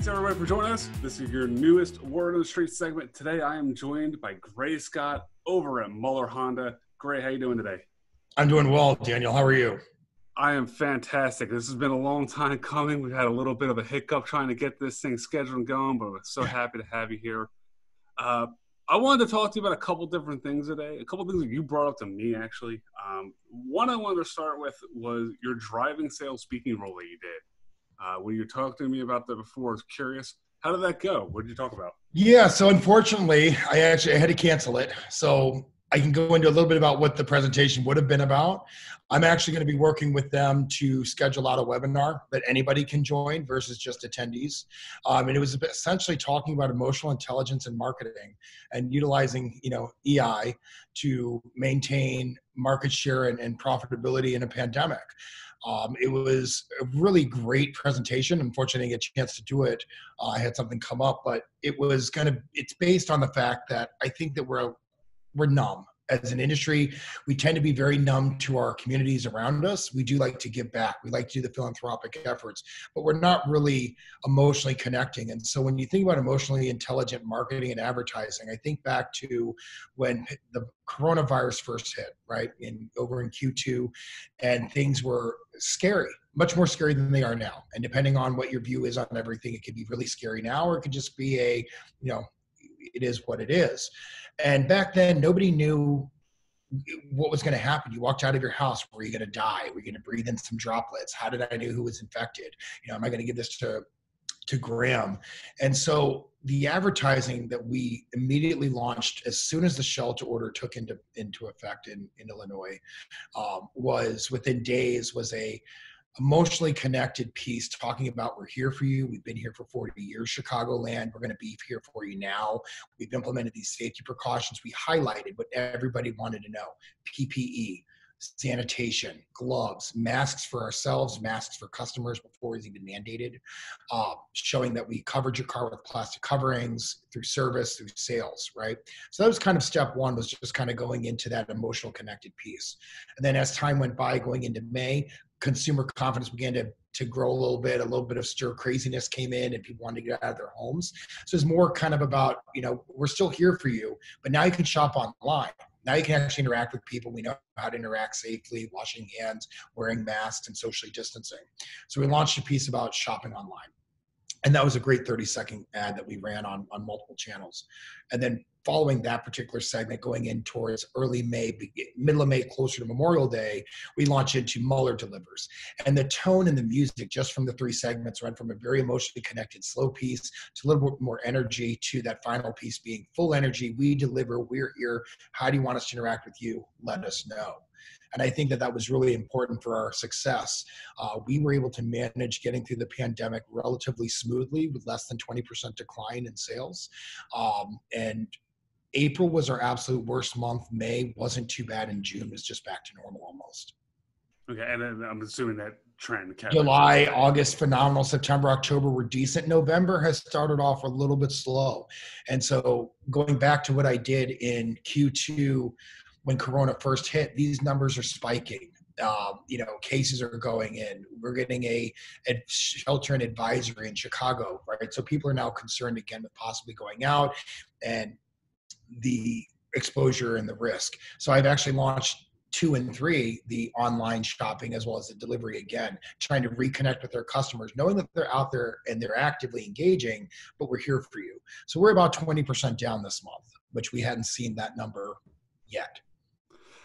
Thanks everybody for joining us. This is your newest Word on the Street segment. Today I am joined by Gray Scott over at Muller Honda. Gray, how you doing today? I'm doing well, Daniel. How are you? I am fantastic. This has been a long time coming. We've had a little bit of a hiccup trying to get this thing scheduled and going, but we're so happy to have you here. I wanted to talk to you about a couple different things today, a couple things that you brought up to me, actually. One I wanted to start with was your driving sales speaking role that you did. When you talked to me about that before, I was curious. How did that go? What did you talk about? Yeah, so unfortunately, I had to cancel it. So I can go into a little bit about what the presentation would have been about. I'm actually going to be working with them to schedule out a webinar that anybody can join versus just attendees. And it was essentially talking about emotional intelligence and marketing and utilizing, EI to maintain market share and profitability in a pandemic. It was a really great presentation. Unfortunately, I didn't get a chance to do it. I had something come up, but it's based on the fact that I think that we're numb. As an industry, we tend to be very numb to our communities around us. We do like to give back. We like to do the philanthropic efforts, but we're not really emotionally connecting. And so when you think about emotionally intelligent marketing and advertising, I think back to when the coronavirus first hit, right, over in Q2, and things were scary, much more scary than they are now. And depending on what your view is on everything, it could be really scary now, or it could just be it is what it is. And back then, nobody knew what was going to happen. You walked out of your house. Were you going to die? Were you going to breathe in some droplets? How did I know who was infected? Am I going to give this to Graham? And so the advertising that we immediately launched as soon as the shelter order took into effect in Illinois was within days was a emotionally connected piece talking about we're here for you. We've been here for 40 years, Chicagoland. We're going to be here for you now. We've implemented these safety precautions. We highlighted what everybody wanted to know: PPE, sanitation, gloves, masks for ourselves, masks for customers before it was even mandated, showing that we covered your car with plastic coverings through service, through sales, right? So that was kind of step one, was just kind of going into that emotional connected piece. And then as time went by, going into May, consumer confidence began to grow a little bit of stir craziness came in, and people wanted to get out of their homes. So it's more kind of about, we're still here for you, but now you can shop online. Now you can actually interact with people. We know how to interact safely, washing hands, wearing masks, and socially distancing. So we launched a piece about shopping online. And that was a great 30-second ad that we ran on multiple channels. And then following that particular segment, going in towards early May, middle of May, closer to Memorial Day, we launched into Muller Delivers. And the tone and the music just from the 3 segments went from a very emotionally connected slow piece to a little bit more energy to that final piece being full energy. We deliver, we're here. How do you want us to interact with you? Let us know. And I think that was really important for our success. We were able to manage getting through the pandemic relatively smoothly with less than 20% decline in sales. And April was our absolute worst month. May wasn't too bad, and June was just back to normal almost. Okay, and then I'm assuming that trend kept. July, August, phenomenal. September, October were decent. November has started off a little bit slow. And so going back to what I did in Q2, when Corona first hit, these numbers are spiking. Cases are going in. We're getting a shelter and advisory in Chicago, right? So people are now concerned again with possibly going out and the exposure and the risk. So I've actually launched 2 and 3, the online shopping as well as the delivery again, trying to reconnect with their customers, knowing that they're out there and they're actively engaging, but we're here for you. So we're about 20% down this month, which we hadn't seen that number yet.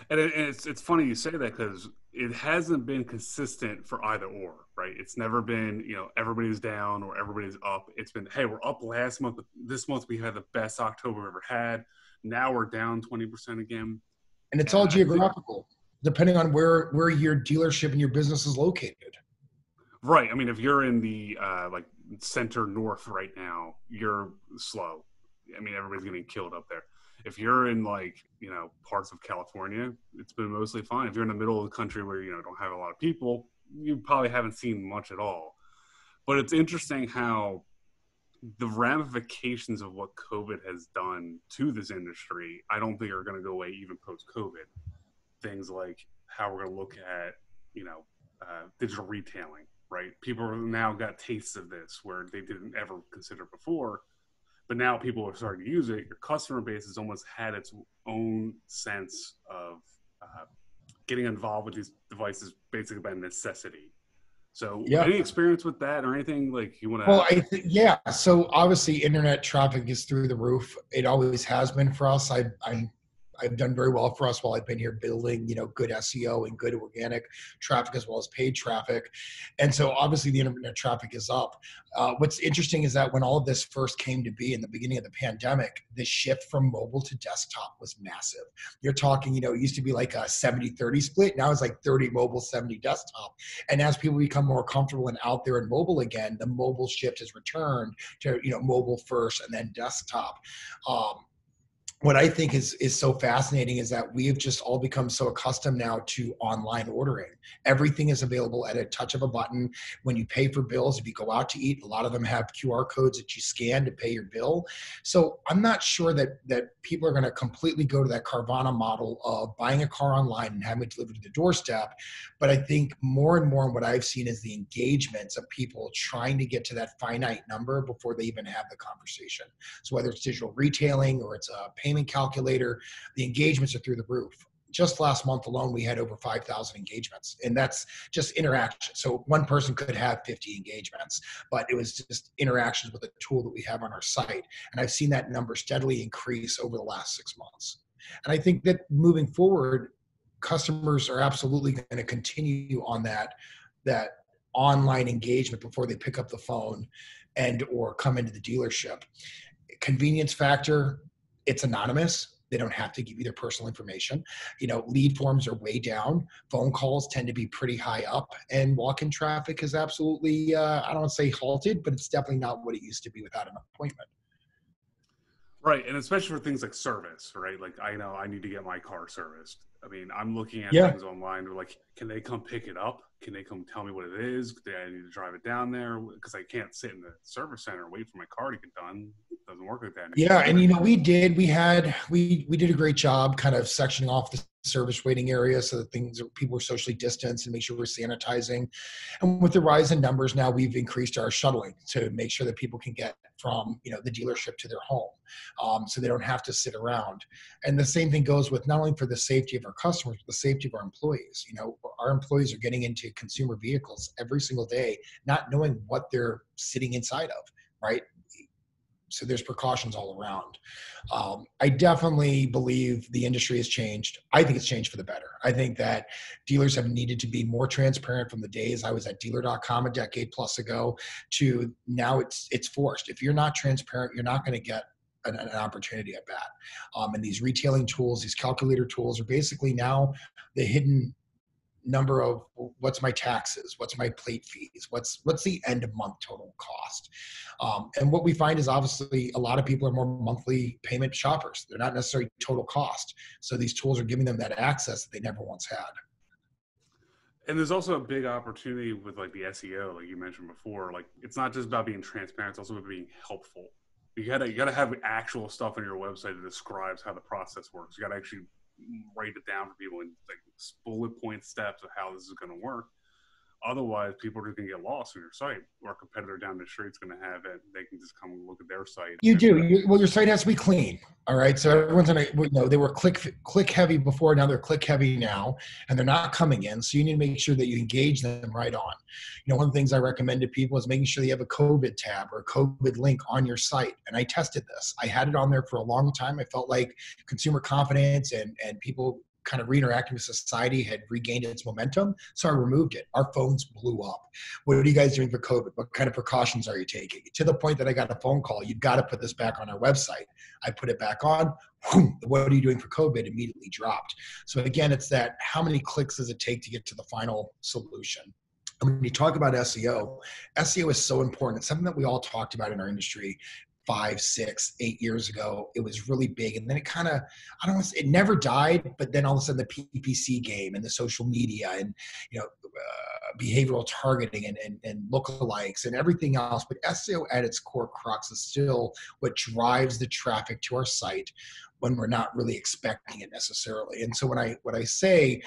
And it's funny you say that, because it hasn't been consistent for either or, right? It's never been, everybody's down or everybody's up. It's been, hey, we're up last month, but this month we had the best October we've ever had. Now we're down 20% again. And it's all geographical, depending on where your dealership and your business is located. Right. I mean, if you're in the center north right now, you're slow. I mean, everybody's getting killed up there. If you're in parts of California, it's been mostly fine. If you're in the middle of the country where don't have a lot of people, you probably haven't seen much at all. But it's interesting how the ramifications of what COVID has done to this industry, I don't think are going to go away even post-COVID. Things like how we're going to look at digital retailing, right? People now got tastes of this where they didn't ever consider before, but now people are starting to use it. Your customer base has almost had its own sense of getting involved with these devices basically by necessity. So, Yeah. any experience with that or anything like you want Well, to? yeah. So obviously, internet traffic is through the roof. It always has been for us. I've done very well for us while I've been here building, good SEO and good organic traffic as well as paid traffic. And so obviously the internet traffic is up. What's interesting is that when all of this first came to be in the beginning of the pandemic, the shift from mobile to desktop was massive. You're talking, it used to be like a 70-30 split. Now it's like 30 mobile, 70 desktop. And as people become more comfortable and out there in mobile again, the mobile shift has returned to, mobile first and then desktop. What I think is so fascinating is that we have just all become so accustomed now to online ordering. Everything is available at a touch of a button. When you pay for bills, if you go out to eat, a lot of them have QR codes that you scan to pay your bill. So I'm not sure that people are going to completely go to that Carvana model of buying a car online and having it delivered to the doorstep. But I think more and more what I've seen is the engagements of people trying to get to that finite number before they even have the conversation. So whether it's digital retailing or it's a payment calculator, the engagements are through the roof. Just last month alone, we had over 5,000 engagements, and that's just interaction. So one person could have 50 engagements, but it was just interactions with a tool that we have on our site. And I've seen that number steadily increase over the last 6 months. And I think that moving forward, customers are absolutely going to continue on that online engagement before they pick up the phone and or come into the dealership. Convenience factor, it's anonymous. They don't have to give you their personal information. Lead forms are way down. Phone calls tend to be pretty high up, and walk-in traffic is absolutely, I don't want to say halted, but it's definitely not what it used to be without an appointment. Right, and especially for things like service, right? Like I know I need to get my car serviced. I mean, I'm looking at Yeah. things online. They're like, can they come pick it up? Can they come tell me what it is? Do I need to drive it down there? Because I can't sit in the service center and wait for my car to get done. It doesn't work like that Yeah, anymore. and we did a great job kind of sectioning off the service waiting area so that people were socially distanced and make sure we're sanitizing. And with the rise in numbers now, we've increased our shuttling to make sure that people can get from the dealership to their home, so they don't have to sit around. And the same thing goes with not only for the safety of our customers, but the safety of our employees. Our employees are getting into consumer vehicles every single day, not knowing what they're sitting inside of, right? So there's precautions all around. I definitely believe the industry has changed. I think it's changed for the better. I think that dealers have needed to be more transparent from the days I was at dealer.com a decade plus ago to now it's forced. If you're not transparent, you're not going to get an opportunity at bat. And these retailing tools, these calculator tools are basically now the hidden number of what's my taxes, what's my plate fees, what's the end of month total cost. And what we find is obviously a lot of people are more monthly payment shoppers. They're not necessarily total cost. So these tools are giving them that access that they never once had. And there's also a big opportunity with like the SEO, like you mentioned before. Like it's not just about being transparent; it's also about being helpful. You gotta have actual stuff on your website that describes how the process works. You gotta actually write it down for people in like bullet point steps of how this is going to work. Otherwise, people are going to get lost on your site, or a competitor down the street is going to have it. They can just come and look at their site. You do. Your site has to be clean. All right. So everyone's on they were click heavy before. Now they're click heavy now, and they're not coming in. So you need to make sure that you engage them right on. One of the things I recommend to people is making sure they have a COVID tab or a COVID link on your site. And I tested this. I had it on there for a long time. I felt like consumer confidence and people kind of reinteracting with society had regained its momentum. So I removed it. Our phones blew up. What are you guys doing for COVID? What kind of precautions are you taking? To the point that I got a phone call. You've got to put this back on our website. I put it back on. What are you doing for COVID? Immediately dropped. So again, it's that how many clicks does it take to get to the final solution? And when you talk about SEO is so important. It's something that we all talked about in our industry 5, 6, 8 years ago. It was really big. And then it kind of, it never died, but then all of a sudden the PPC game and the social media and, behavioral targeting and lookalikes and everything else. But SEO at its core crux is still what drives the traffic to our site when we're not really expecting it necessarily. And so what I say,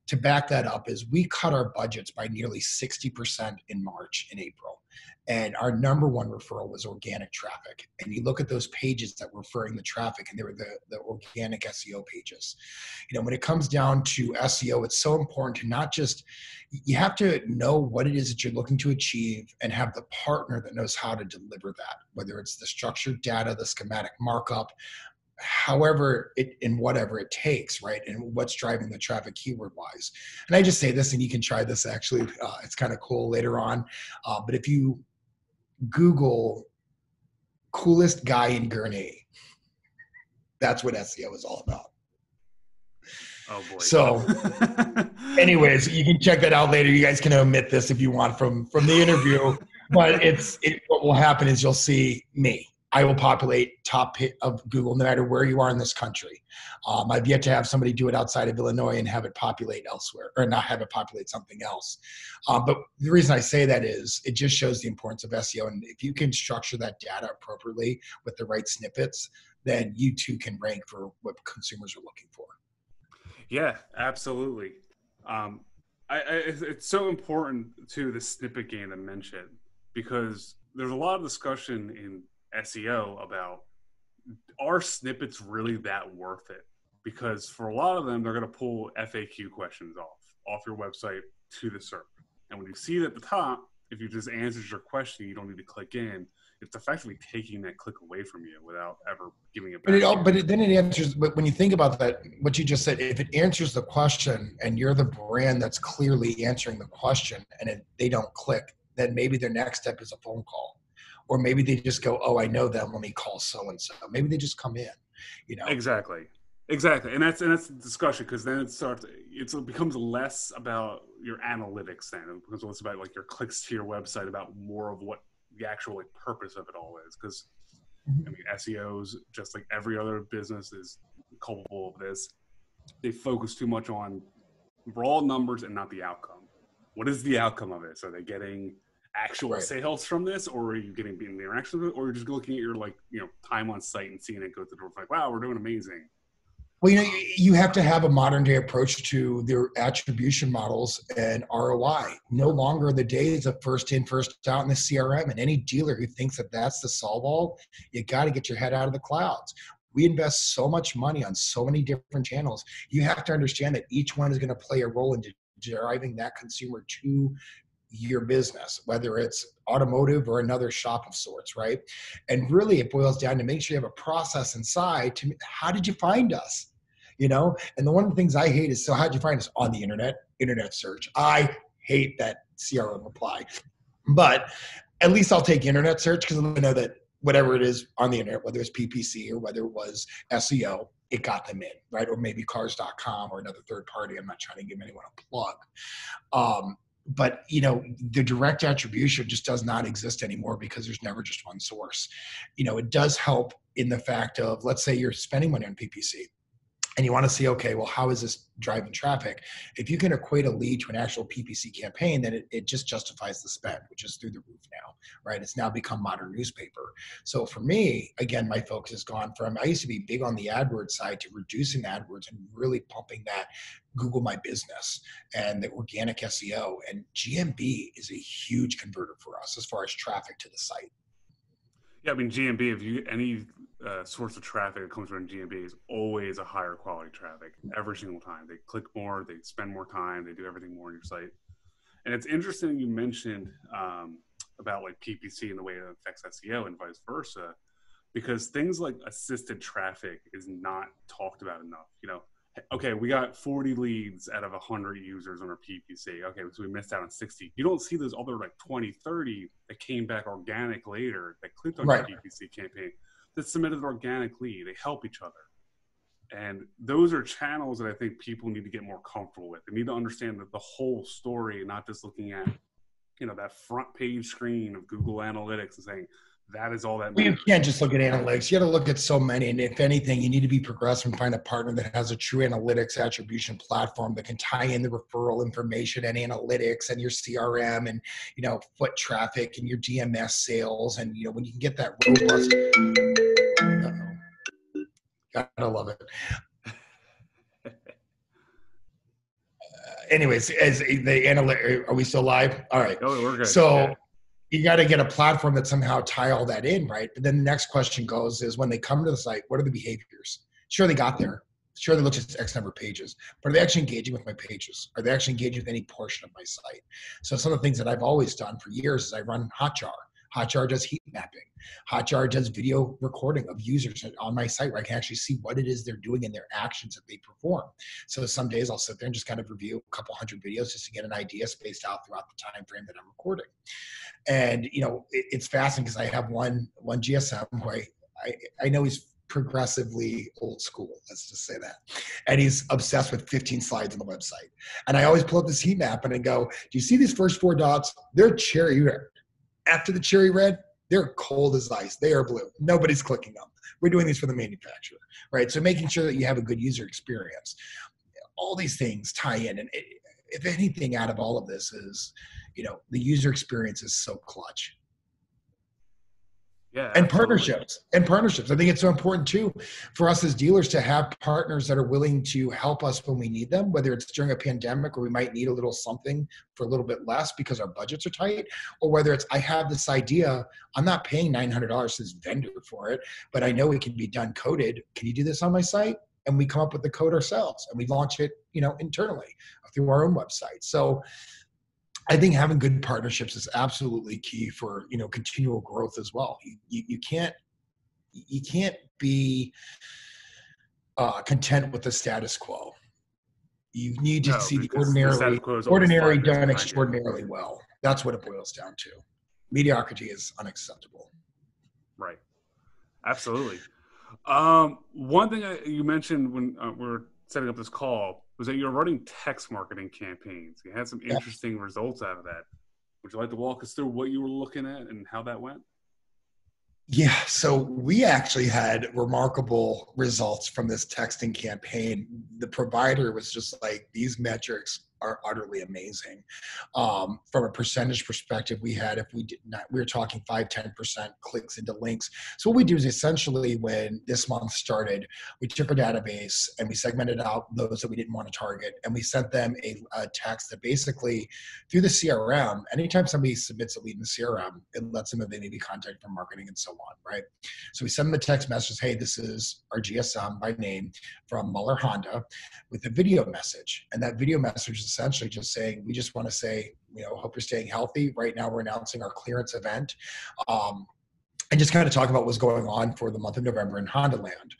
to back that up is we cut our budgets by nearly 60% in March and April. And our number one referral was organic traffic. And you look at those pages that were referring the traffic, and they were the organic SEO pages. When it comes down to SEO, it's so important to not just, you have to know what it is that you're looking to achieve and have the partner that knows how to deliver that, whether it's the structured data, the schematic markup, however in whatever it takes, right? And what's driving the traffic keyword wise. And I just say this, and you can try this actually, it's kind of cool later on. But if you Google coolest guy in Gurnee, that's what SEO is all about. Oh boy. So anyways, you can check that out later. You guys can omit this if you want from the interview, but what will happen is you'll see me. I will populate top of Google no matter where you are in this country. I've yet to have somebody do it outside of Illinois and have it populate elsewhere, or not have it populate something else. But the reason I say that is it just shows the importance of SEO. And if you can structure that data appropriately with the right snippets, then you too can rank for what consumers are looking for. Yeah, absolutely. It's so important to the snippet game to mention, because there's a lot of discussion in SEO about, are snippets really that worth it? Because for a lot of them, they're going to pull FAQ questions off your website to the server. And when you see it at the top, if you just answers your question, you don't need to click in. It's effectively taking that click away from you without ever giving it back. Then it answers. But when you think about that, what you just said, if it answers the question and you're the brand that's clearly answering the question, and they don't click, then maybe their next step is a phone call. Or maybe they just go, oh, I know them, let me call so-and-so. Maybe they just come in, Exactly. And that's the discussion, because then it becomes less about your analytics then. It becomes less about like your clicks to your website, about more of what the actual purpose of it all is. Because, I mean, SEOs, just like every other business, is culpable of this. They focus too much on raw numbers and not the outcome. What is the outcome of it? So are they getting actual sales from this, or are you getting the interaction with it, or you're just looking at your time on site and seeing it go through the door like, wow, we're doing amazing. Well, you have to have a modern day approach to their attribution models and ROI. No longer the days of first in, first out in the CRM. And any dealer who thinks that that's the solve all, you got to get your head out of the clouds. We invest so much money on so many different channels. You have to understand that each one is going to play a role in driving that consumer to your business, whether it's automotive or another shop of sorts, right? And really it boils down to make sure you have a process inside to how did you find us? And one of the things I hate is, so how'd you find us? On the internet search. I hate that CRM reply, but at least I'll take internet search, because I know that whatever it is on the internet, whether it's PPC or whether it was SEO, it got them in, right? Or maybe cars.com or another third party. I'm not trying to give anyone a plug. But, the direct attribution just does not exist anymore, because there's never just one source. It does help in the fact of, let's say you're spending money on PPC and you want to see, okay, well, how is this driving traffic? If you can equate a lead to an actual PPC campaign, then it just justifies the spend, which is through the roof now, right? It's now become modern newspaper. So for me, again, my focus has gone from, I used to be big on the AdWords side, to reducing AdWords and really pumping that Google My Business and the organic SEO. And GMB is a huge converter for us as far as traffic to the site. Yeah, I mean, GMB, if you any source of traffic that comes from GMB is always a higher quality traffic every single time. They click more, they spend more time, they do everything more on your site. And it's interesting you mentioned about like PPC and the way it affects SEO and vice versa, because things like assisted traffic is not talked about enough. Okay, we got 40 leads out of 100 users on our PPC. Okay, so we missed out on 60. You don't see those other like 20, 30 that came back organic later, that clicked on your PPC campaign, that submitted an organic lead. They help each other. And those are channels that I think people need to get more comfortable with. They need to understand that the whole story, not just looking at, that front page screen of Google Analytics and saying, that is all that matters. You can't just look at analytics. You got to look at so many. And if anything, you need to be progressive and find a partner that has a true analytics attribution platform that can tie in the referral information and analytics and your CRM and, foot traffic and your DMS sales. And, when you can get that robust, gotta love it. anyways, as the analytic, are we still live? All right. Oh, we're good. So Yeah. you got to get a platform that somehow tie all that in, right? But then the next question goes is when they come to the site, what are the behaviors? Sure, they got there. Sure, they looked at X number of pages, but are they actually engaging with my pages? Are they actually engaging with any portion of my site? So some of the things that I've always done for years is I run Hotjar. Hotjar does heat mapping. Hotjar does video recording of users on my site where I can actually see what it is they're doing and their actions that they perform. So some days I'll sit there and just kind of review a couple hundred videos just to get an idea spaced out throughout the time frame that I'm recording. And it's fascinating because I have one GSM who I know he's progressively old school, let's just say that, and he's obsessed with 15 slides on the website. And I always pull up this heat map and I go, do you see these first 4 dots? They're cherry red. After the cherry red, they're cold as ice. They are blue. Nobody's clicking them. We're doing these for the manufacturer, right? So making sure that you have a good user experience. All these things tie in. And if anything out of all of this is, the user experience is so clutch. Yeah, And absolutely. partnerships. I think it's so important too for us as dealers to have partners that are willing to help us when we need them, whether it's during a pandemic where we might need a little something for a little bit less because our budgets are tight, or whether it's I have this idea, I'm not paying $900 to this vendor for it, but I know it can be done coded. Can you do this on my site? And we come up with the code ourselves and we launch it, internally through our own website. So I think having good partnerships is absolutely key for continual growth as well. You can't be content with the status quo. You need to see the status quo is always 5 ordinary years done behind you. extraordinarily well. That's what it boils down to. Mediocrity is unacceptable. Right. Absolutely. One thing you mentioned when we were setting up this call was that you're running text marketing campaigns. You had some interesting results out of that. Would you like to walk us through what you were looking at and how that went? Yeah, so we actually had remarkable results from this texting campaign. The provider was just like, these metrics are utterly amazing. From a percentage perspective, we were talking 5-10% clicks into links. So what we do is essentially when this month started, we took our database and we segmented out those that we didn't want to target. And we sent them a text that basically through the CRM, anytime somebody submits a lead in the CRM, it lets them know they need to be contacted for marketing and so on, right? So we send them a text message, hey, this is our GSM by name from Muller Honda with a video message. And that video message is essentially just saying, we just want to say, hope you're staying healthy. Right now we're announcing our clearance event. And just kind of talk about what's going on for the month of November in Honda land.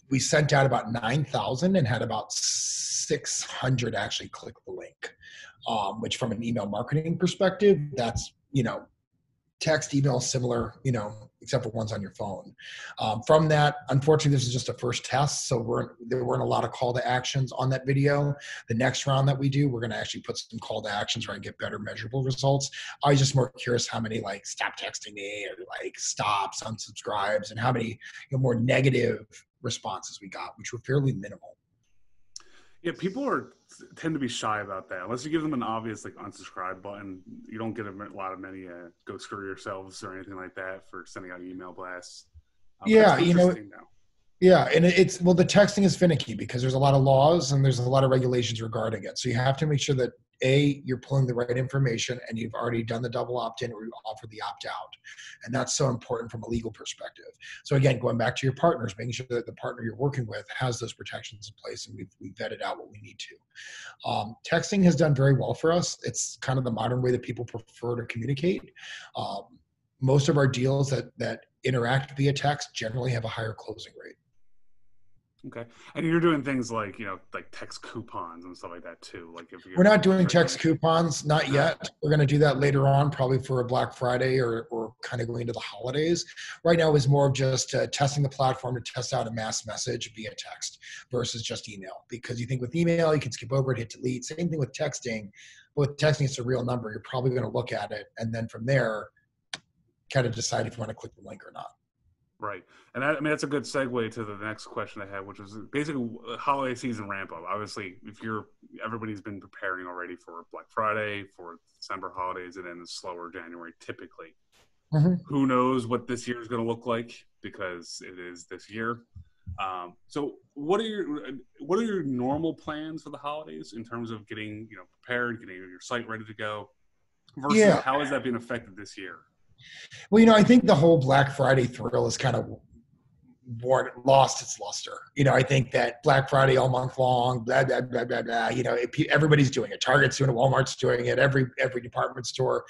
We sent out about 9,000 and had about 600 actually click the link, which from an email marketing perspective, that's, text, email, similar, except for one's on your phone. From that, unfortunately, this is just a first test. So there weren't a lot of call to actions on that video. The next round that we do, we're going to actually put some call to actions where I get better measurable results. I was just more curious how many stop texting me or stops, unsubscribes, and how many more negative responses we got, which were fairly minimal. Yeah, people tend to be shy about that. Unless you give them an obvious unsubscribe button, you don't get a lot of many go screw yourselves or anything like that for sending out email blasts. Yeah, Yeah, and the texting is finicky because there's a lot of laws and there's a lot of regulations regarding it. So you have to make sure that you're pulling the right information and you've already done the double opt-in or you offer the opt-out. And that's so important from a legal perspective. So again, going back to your partners, making sure that the partner you're working with has those protections in place and we've vetted out what we need to. Texting has done very well for us. It's kind of the modern way that people prefer to communicate. Most of our deals that interact via text generally have a higher closing rate. Okay. And you're doing things like text coupons and stuff like that too. We're not doing text coupons, not yet. We're going to do that later on, probably for a Black Friday or kind of going into the holidays. Right now is more of just testing the platform to test out a mass message via text versus just email. Because you think with email, you can skip over it, hit delete. Same thing with texting. But with texting, it's a real number. You're probably going to look at it. And then from there, kind of decide if you want to click the link or not. Right. And that's a good segue to the next question I had, which was basically holiday season ramp up. Obviously, everybody's been preparing already for Black Friday, for December holidays, and then the slower January typically. Mm-hmm. Who knows what this year is going to look like because it is this year. So what are what are your normal plans for the holidays in terms of getting prepared, getting your site ready to go, versus Yeah. how has that been affected this year? Well, I think the whole Black Friday thrill is kind of lost its luster. I think that Black Friday all month long, blah blah blah blah blah. Everybody's doing it. Target's doing it. Walmart's doing it. Every department store.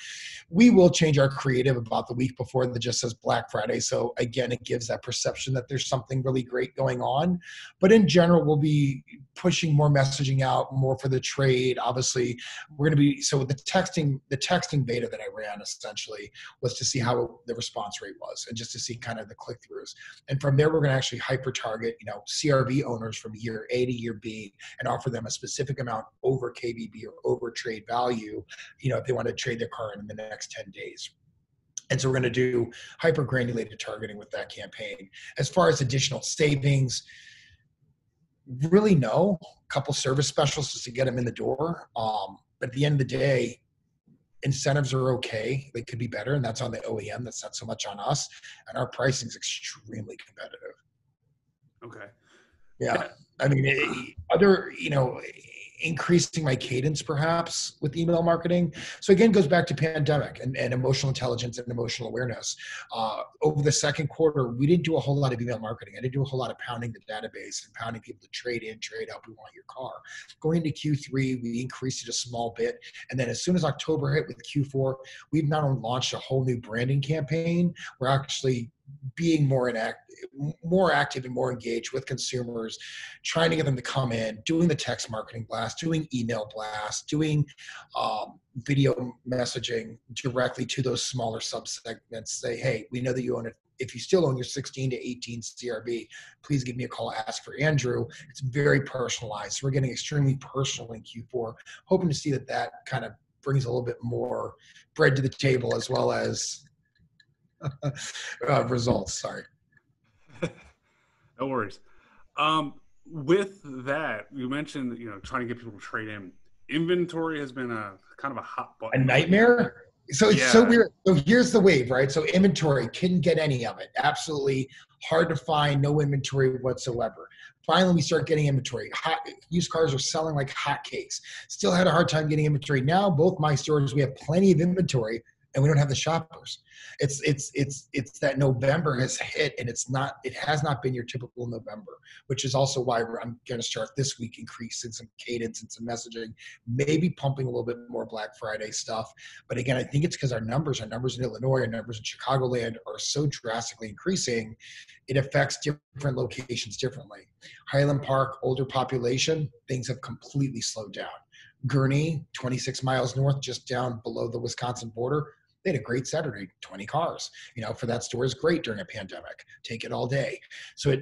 We will change our creative about the week before that just says Black Friday. So again, it gives that perception that there's something really great going on. But in general, we'll be pushing more messaging out, more for the trade. Obviously, we're going to be so with the texting beta that I ran essentially was to see how the response rate was and just to see kind of the click throughs. And from there, we're going to actually hyper target, CRV owners from year A to year B and offer them a specific amount over KBB or over trade value, if they want to trade their car in the next 10 days. And so we're going to do hyper granulated targeting with that campaign. As far as additional savings, really no. A couple service specials just to get them in the door. But at the end of the day, incentives are okay. They could be better, and that's on the OEM. That's not so much on us. And our pricing is extremely competitive. Okay. Yeah. I mean, increasing my cadence perhaps with email marketing. So again, goes back to pandemic and emotional intelligence and emotional awareness. Over the second quarter, we didn't do a whole lot of email marketing. I didn't do a whole lot of pounding the database and pounding people to trade in, trade out. We want your car. Going into Q3, we increased it a small bit. And then as soon as October hit with Q4, we've not only launched a whole new branding campaign, we're actually being more active and more engaged with consumers, trying to get them to come in, doing the text marketing blast, doing email blast, doing video messaging directly to those smaller subsegments. Say, hey, we know that you own it. If you still own your 16 to 18 CRV, please give me a call, ask for Andrew. It's very personalized. So we're getting extremely personal in Q4, hoping to see that kind of brings a little bit more bread to the table as well as results. Sorry. No worries. With that, you mentioned trying to get people to trade in. Inventory has been a kind of a hot button. A nightmare. So it's so weird. So here's the wave, right? So inventory, couldn't get any of it. Absolutely hard to find, no inventory whatsoever. Finally, we start getting inventory. Used cars are selling like hotcakes. Still had a hard time getting inventory. Now, both my stores, we have plenty of inventory, and we don't have the shoppers. It's that November has hit, and it has not been your typical November, which is also why I'm going to start this week increasing some cadence and some messaging, maybe pumping a little bit more Black Friday stuff. But again, I think it's because our numbers in Illinois, our numbers in Chicagoland are so drastically increasing, it affects different locations differently. Highland Park, older population, things have completely slowed down. Gurnee, 26 miles north, just down below the Wisconsin border, they had a great Saturday, 20 cars. For that store is great during a pandemic. Take it all day. So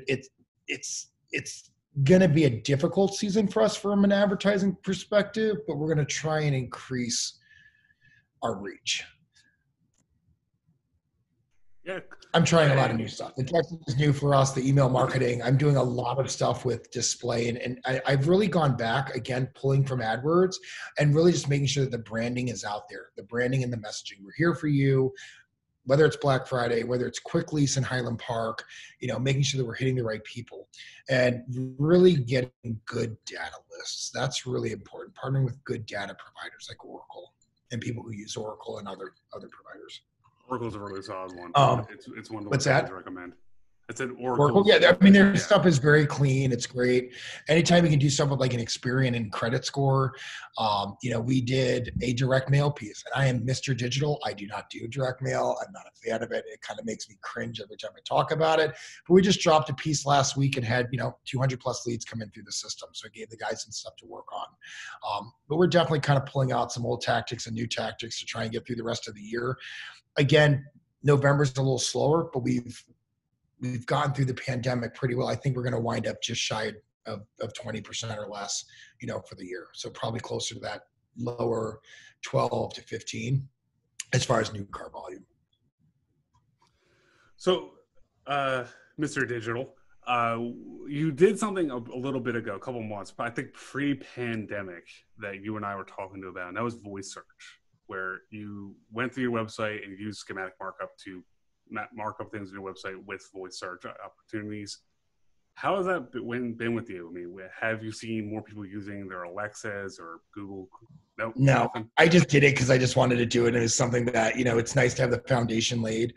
it's going to be a difficult season for us from an advertising perspective, but we're going to try and increase our reach. Yeah. I'm trying a lot of new stuff. The text is new for us, the email marketing. I'm doing a lot of stuff with display. And I've really gone back, again, pulling from AdWords and really just making sure that the branding is out there, the branding and the messaging. We're here for you, whether it's Black Friday, whether it's Quick Lease in Highland Park, making sure that we're hitting the right people and really getting good data lists. That's really important. Partnering with good data providers like Oracle and people who use Oracle and other providers. Oracle's a really solid one. It's one of the ones I recommend. I said Oracle. Yeah, I mean, their stuff is very clean. It's great. Anytime you can do stuff with like an Experian and credit score, we did a direct mail piece. And I am Mr. Digital. I do not do direct mail. I'm not a fan of it. It kind of makes me cringe every time I talk about it. But we just dropped a piece last week and had 200 plus leads come in through the system. So I gave the guys some stuff to work on. But we're definitely kind of pulling out some old tactics and new tactics to try and get through the rest of the year. Again, November's a little slower, but we've gotten through the pandemic pretty well. I think we're going to wind up just shy of 20% or less, for the year. So probably closer to that lower 12 to 15 as far as new car volume. So, Mr. Digital, you did something a little bit ago, a couple months, but I think pre-pandemic that you and I were talking about, and that was voice search, where you went through your website and used schematic markup to mark up things on your website with voice search opportunities. How has that been with you? I mean, have you seen more people using their Alexas or Google? Nope, No, nothing. I just did it because I just wanted to do it. And it's something that, it's nice to have the foundation laid,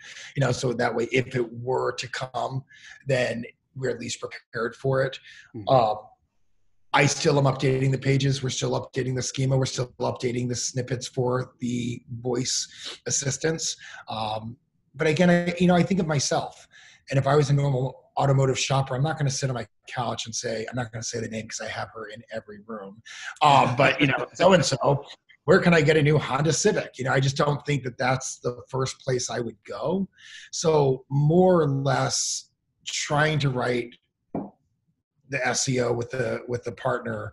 so that way, if it were to come, then we're at least prepared for it. Mm-hmm. Um, I still am updating the pages. We're still updating the schema. We're still updating the snippets for the voice assistants. But again, I think of myself. And if I was a normal automotive shopper, I'm not going to sit on my couch and say, I'm not going to say the name because I have her in every room. But, so-and-so, where can I get a new Honda Civic? I just don't think that that's the first place I would go. So more or less trying to write the SEO with the partner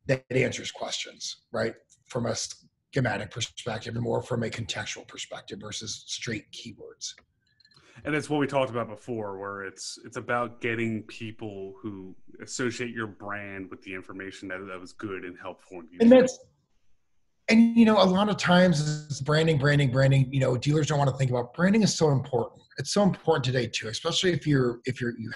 that answers questions, right? From a schematic perspective and more from a contextual perspective versus straight keywords. And it's what we talked about before, where it's about getting people who associate your brand with the information that was good and helpful and useful. And a lot of times it's branding. Dealers don't want to think about branding is so important. It's so important today too, especially if you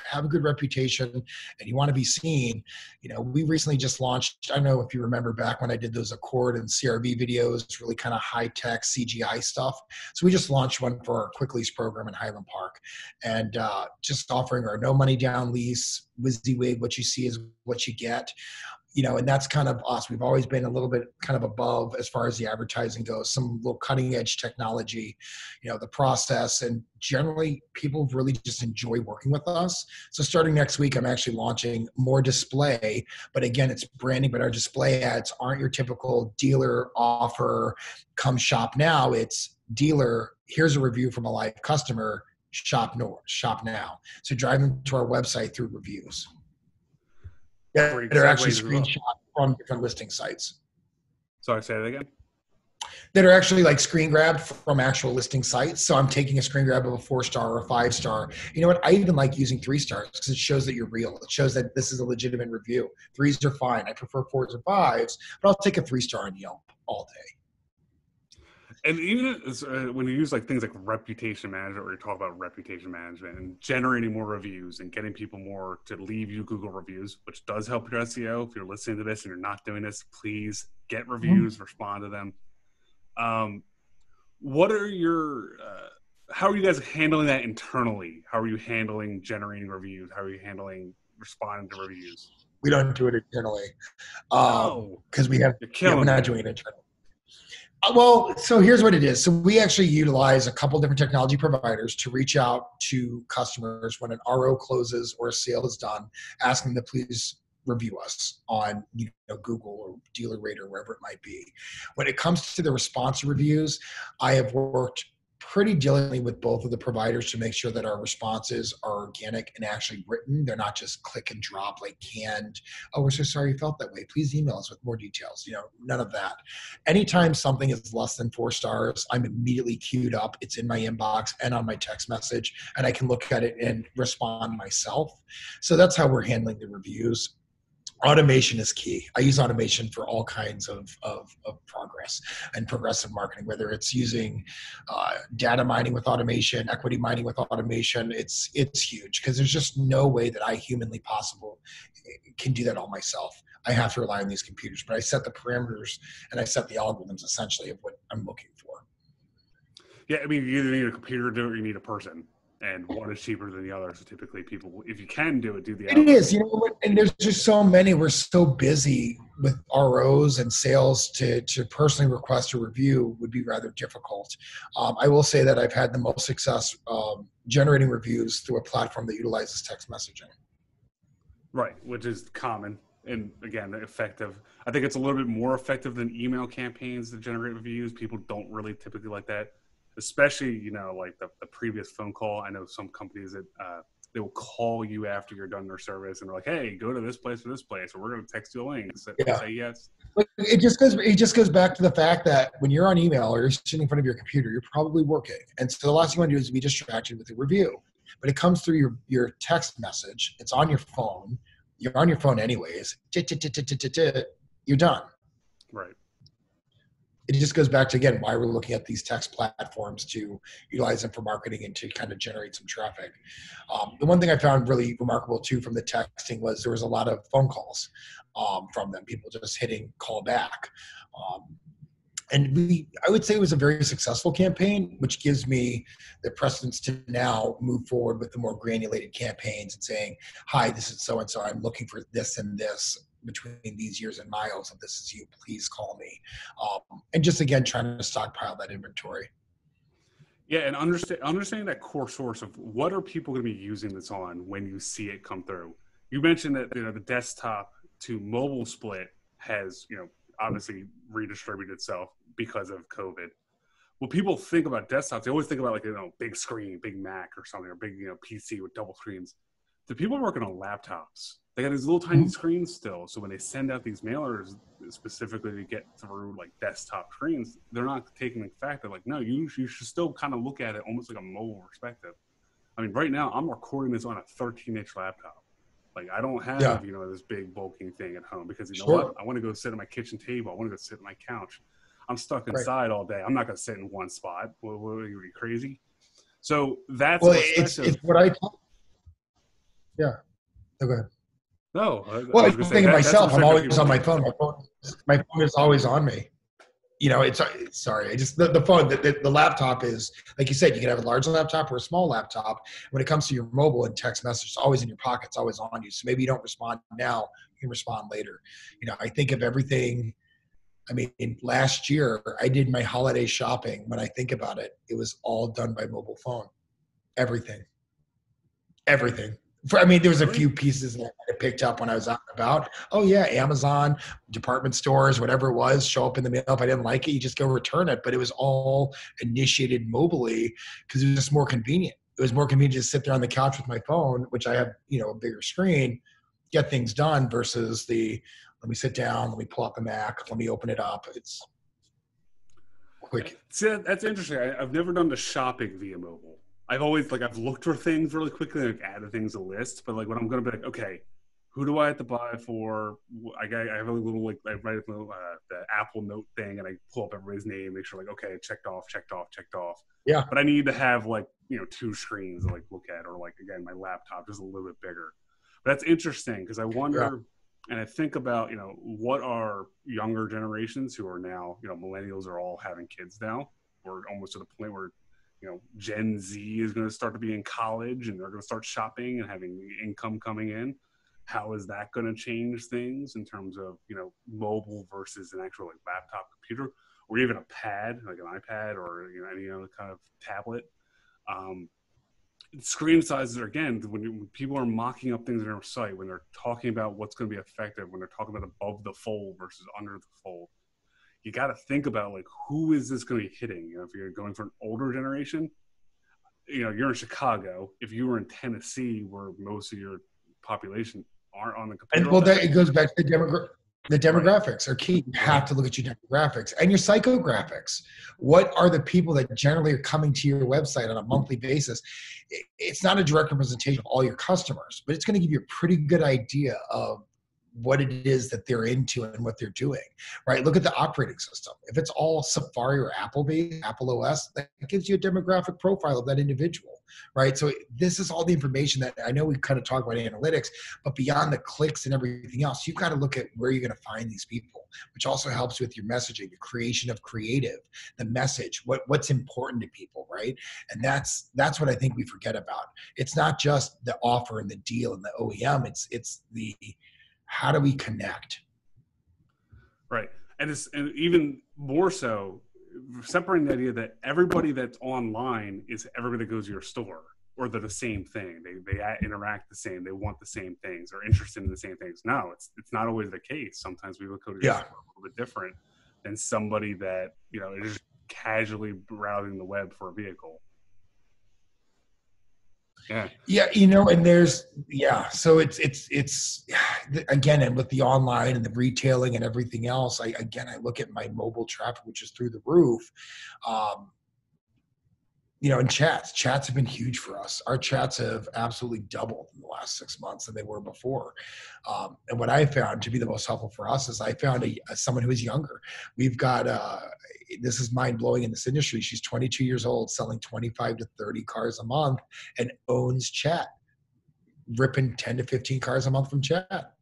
have a good reputation and you want to be seen. We recently just launched, I don't know if you remember back when I did those Accord and CRV videos, really kind of high tech CGI stuff. So we just launched one for our quick lease program in Highland Park, and just offering our no money down lease, WYSIWYG, what you see is what you get. And that's kind of us. We've always been a little bit kind of above as far as the advertising goes, some little cutting edge technology, the process, and generally people really just enjoy working with us. So starting next week, I'm actually launching more display, but again, it's branding, but our display ads aren't your typical dealer offer, come shop now. It's dealer, here's a review from a live customer, shop now. So drive them to our website through reviews. Great That are actually segues as screenshots from different listing sites. Sorry, say that again. That are actually like screen grabbed from actual listing sites. So I'm taking a screen grab of a 4-star or a 5-star. You know what? I even like using 3 stars because it shows that you're real. It shows that this is a legitimate review. 3s are fine. I prefer 4s and 5s, but I'll take a 3-star on Yelp all day. And even when you use like things like reputation management, or you talk about reputation management and generating more reviews and getting people more to leave you Google reviews, which does help your SEO. If you're listening to this and you're not doing this, please get reviews, respond to them. What are your, how are you guys handling that internally? How are you handling generating reviews? How are you handling responding to reviews? We don't do it internally because we're not doing it internally. Well, so here's what it is. So we actually utilize a couple different technology providers to reach out to customers when an RO closes or a sale is done, asking them to please review us on Google or Dealer Rater, wherever it might be. When it comes to the response reviews, I have worked pretty diligently with both of the providers to make sure that our responses are organic and actually written. They're not just click and drop like canned, oh, we're so sorry you felt that way, please email us with more details. None of that. Anytime something is less than 4 stars, I'm immediately queued up. It's in my inbox and on my text message, and I can look at it and respond myself. So that's how we're handling the reviews. Automation is key. I use automation for all kinds of progress and progressive marketing, whether it's using data mining with automation, equity mining with automation. It's huge because there's just no way that I humanly possible can do that all myself. I have to rely on these computers, but I set the parameters and I set the algorithms essentially of what I'm looking for. Yeah, I mean, you either need a computer to do it or you need a person. And one is cheaper than the other. So typically people, if you can do it, do the It is, and there's just so many. We're so busy with ROs and sales to personally request a review would be rather difficult. I will say that I've had the most success generating reviews through a platform that utilizes text messaging. Right, which is common and, again, effective. I think it's a little bit more effective than email campaigns to generate reviews. People don't really typically like that. Especially, like the previous phone call. I know some companies that they will call you after you're done their service and they're like, hey, go to this place or this place, or we're going to text you a link. So say yes. It just goes back to the fact that when you're on email or you're sitting in front of your computer, you're probably working. And so the last thing you want to do is be distracted with a review. But it comes through your text message. It's on your phone. You're on your phone anyways. You're done. Right. it just goes back to, again, why we're looking at these text platforms to utilize them for marketing and to kind of generate some traffic. The one thing I found really remarkable too from the texting was there was a lot of phone calls from them, people just hitting call back. And I would say it was a very successful campaign, which gives me the precedence to now move forward with the more granulated campaigns and saying, hi, this is so-and-so, I'm looking for this and this between these years and miles, if this is you, please call me. And just, again, trying to stockpile that inventory. Yeah, and understanding that core source of what are people going to be using this on when you see it come through. You mentioned that the desktop to mobile split has obviously redistributed itself because of COVID. When people think about desktops, they always think about big screen, big Mac or something, or big PC with double screens. The people working on laptops, they got these little tiny screens still. So when they send out these mailers specifically to get through desktop screens, they're not taking the fact that no, you should still kind of look at it almost like a mobile perspective. I mean, right now I'm recording this on a 13-inch laptop. I don't have this big bulking thing at home because what? I want to go sit at my kitchen table. I want to go sit on my couch. I'm stuck inside all day. I'm not going to sit in one spot. What are you crazy? So that's it's what I thought. Yeah. Go ahead. No. Well, I'm thinking myself. I'm always on my phone. My phone is always on me. It's sorry. I just the phone, the laptop is, like you said, you can have a large laptop or a small laptop. When it comes to your mobile and text message, it's always in your pocket. It's always on you. So maybe you don't respond now. You can respond later. I think of everything. I mean, last year I did my holiday shopping. When I think about it, it was all done by mobile phone. Everything. There was a few pieces that I picked up when I was out and about. Oh yeah, Amazon, department stores, whatever it was, show up in the mail. If I didn't like it, you just go return it. But it was all initiated mobily because it was just more convenient. It was more convenient to sit there on the couch with my phone, which I have, a bigger screen, get things done versus let me sit down, let me pull out the Mac, let me open it up. It's quick. See, that's interesting. I've never done the shopping via mobile. I've always I've looked for things really quickly, added things to a list. But when I'm going to be okay, who do I have to buy for? I have a little I write a little the Apple Note thing, and I pull up everybody's name, make sure okay, checked off. Yeah. But I need to have two screens to look at, or again my laptop just a little bit bigger. But that's interesting because I wonder, and I think about what are younger generations who are now millennials are all having kids now. We're almost to the point where Gen Z is going to start to be in college and they're going to start shopping and having income coming in. How is that going to change things in terms of, mobile versus an actual laptop computer or even a pad, like an iPad or, any other kind of tablet? Screen sizes are, again, when people are mocking up things in their site, when they're talking about what's going to be effective, when they're talking about above the fold versus under the fold, you got to think about who is this going to be hitting? If you're going for an older generation, you're in Chicago. If you were in Tennessee, where most of your population aren't on the computer, and it goes back to the demographics are key. You have to look at your demographics and your psychographics. What are the people that generally are coming to your website on a monthly basis? It's not a direct representation of all your customers, but it's going to give you a pretty good idea of what it is that they're into and what they're doing, right? Look at the operating system. If it's all Safari or Apple-based, Apple OS, that gives you a demographic profile of that individual, right? So this is all the information that I know we kind of talk about analytics, but beyond the clicks and everything else, you've got to look at where you're going to find these people, which also helps with your messaging, the creation of creative, the message, what's important to people, right? And that's what I think we forget about. It's not just the offer and the deal and the OEM, it's the how do we connect? Right. And even more so, separating the idea that everybody that's online is everybody that goes to your store, or they're the same thing. They interact the same. They want the same things. They're interested in the same things. No, it's not always the case. Sometimes people go to your store a little bit different than somebody that, is just casually browsing the web for a vehicle. Yeah. So it's again, and with the online and the retailing and everything else, I look at my mobile traffic, which is through the roof. and chats have been huge for us. Our chats have absolutely doubled in the last 6 months than they were before. And what I found to be the most helpful for us is I found someone who is younger. We've got, this is mind blowing in this industry. She's 22 years old, selling 25 to 30 cars a month and owns chat, ripping 10 to 15 cars a month from chat.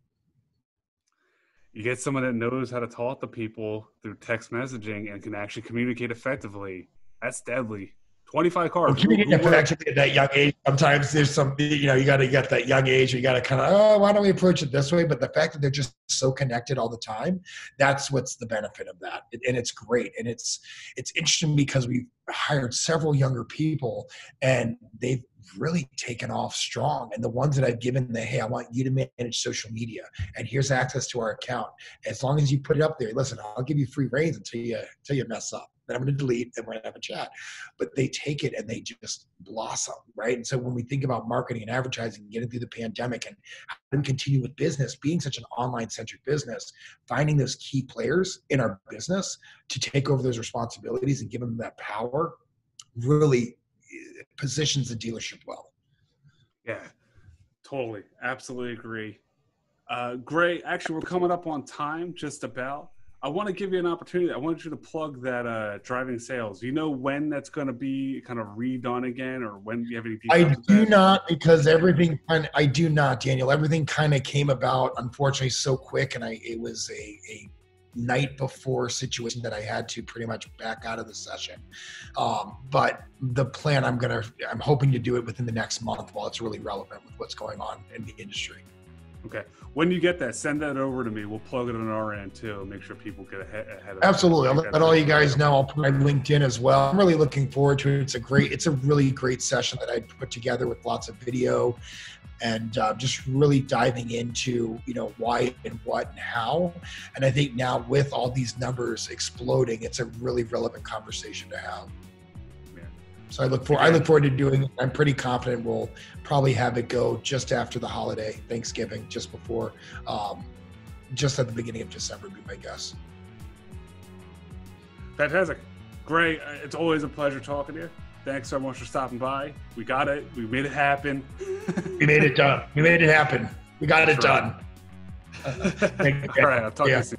You get someone that knows how to talk to people through text messaging and can actually communicate effectively. That's deadly. 25 cars. Well, communicate effectively at that young age. Sometimes there's some, you got to get that young age. You got to kind of, why don't we approach it this way? But the fact that they're just so connected all the time, that's what's the benefit of that. And it's great. And it's interesting because we've hired several younger people and they've really taken off strong. And the ones that I've given hey, I want you to manage social media and here's access to our account. As long as you put it up there, listen, I'll give you free reins until you mess up. Then I'm going to delete and we're going to have a chat. But they take it and they just blossom, right? And so when we think about marketing and advertising, getting through the pandemic and how to continue with business, being such an online-centric business, finding those key players in our business to take over those responsibilities and give them that power really positions the dealership well. Yeah, totally. Absolutely agree. Great. Actually, we're coming up on time just about. I want to give you an opportunity. I want you to plug that driving sales. Do you know when that's going to be kind of redone again, or when do you have any details? I do not, because I do not, Daniel. Everything kind of came about, unfortunately, so quick, and it was a night before situation that I had to pretty much back out of the session. But the plan, I'm hoping to do it within the next month while it's really relevant with what's going on in the industry. Okay. When you get that, send that over to me. We'll plug it on our end too and make sure people get ahead of it. Absolutely. I'll let all you guys know. I'll put my LinkedIn as well. I'm really looking forward to it. It's a really great session that I put together with lots of video and just really diving into, why and what and how. And I think now with all these numbers exploding, it's a really relevant conversation to have. So I look forward to doing it. I'm pretty confident we'll probably have it go just after the holiday, Thanksgiving, just before, just at the beginning of December would be my guess. Fantastic. Great. It's always a pleasure talking to you. Thanks so much for stopping by. We got it. We made it happen. We made it done. We made it happen. We got it done. All right. I'll talk to you soon.